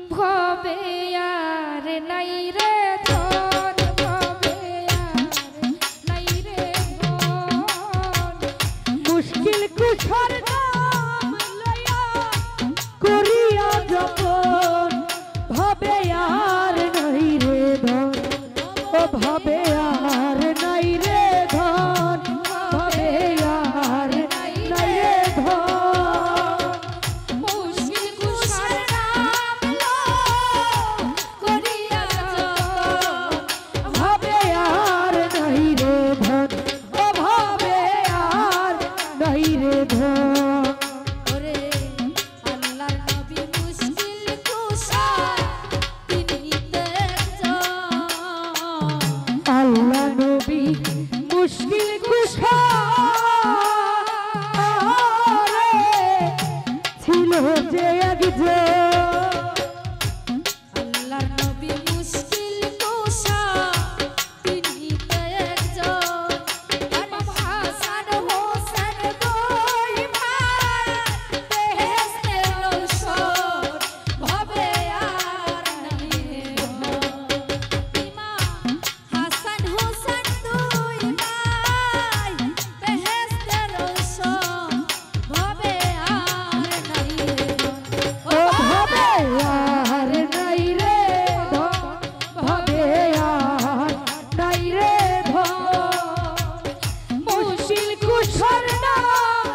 ভবে আর নাই রে ধন, ভবে আর নাই রে ধন। মুশকিল কুশার নাম লইয়া করিয়া যখন ভবে আর নাই রে ধন, ও ভবে আর নাই রে ধন, ভবে আর নাই রে ধন। মুশকিল কুশার নাম করিয়া যখন ভবে আর নাই রে ধন, ও ভবে আর নাই রে ধন। ওরে আল্লাহর নবী মুশকিল কুশার তিনি তো একজন। আল্লাহ নবী মুশকিল কুশার ছিল যে একজন। আল্লাহর নবী মুশকিল কুশার তিনি তো একজন। ইমাম হাসান হোসেন দুই ভাই বেহেশতের রওশন, ভবে আর নাই রে ধন। ইমাম হাসান হোসেন দুই ভাই বেহেশতের রওশন, ভবে আর নাই রে ধন। ও ভবে আর নাই রে ধন, ভবে আর নাই রে ধন। মুশকিল কুশার নাম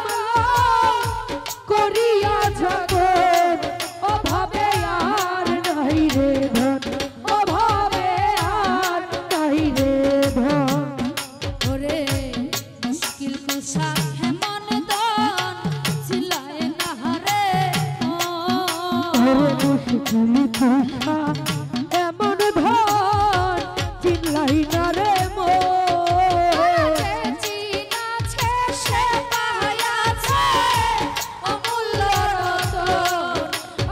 করিয়া যখন ও ভবে আর নাই রে ধন, ও ভবে আর নাই রে ধন। ওরে মুশকিল কুশার হেমন দন ছিলায় না রে ওরে মুশকিল কুশার এমন ধন চিনলাই না রে মন। চিনাছে সে পাইয়াছে অমূল্য রতন,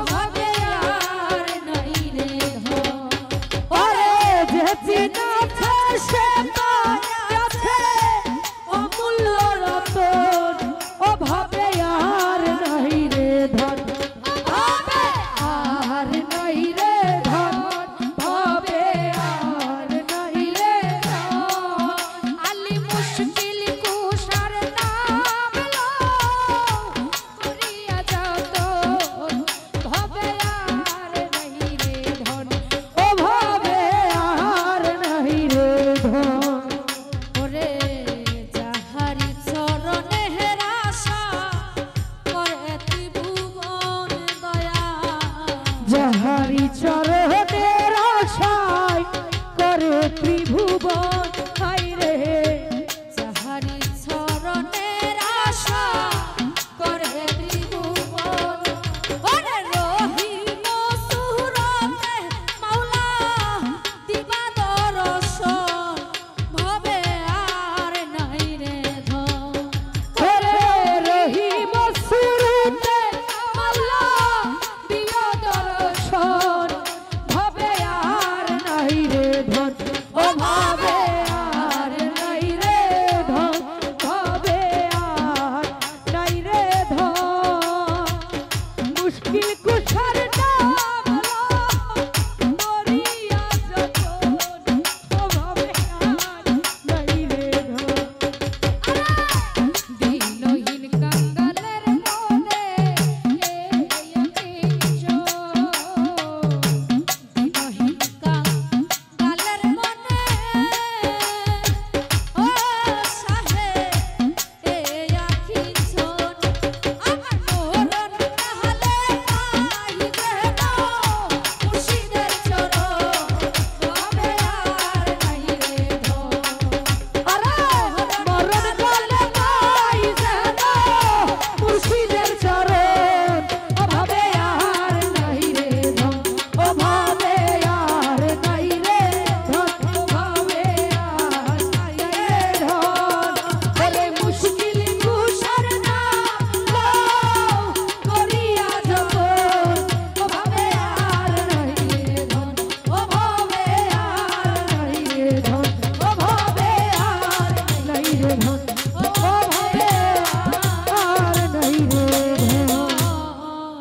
ভবে আর নাই রে ধন। ওরে যে চিনাছে সে পাইয়াছে অমূল্য রতন, ও ভাবে আর নাই রে ধন, ভাবে আর নাই রে ধন, ভাবে আর নাই রে ধন। আলী মুশকিল কুশার নাম করিয়া যতন, ভবে আর নাই রে ধন। ও ভাবে আর নাই রে ধন। ওরে যাহারি চরণে হেরাশা করে ত্রিভুবন দয়া, যাহারি চরে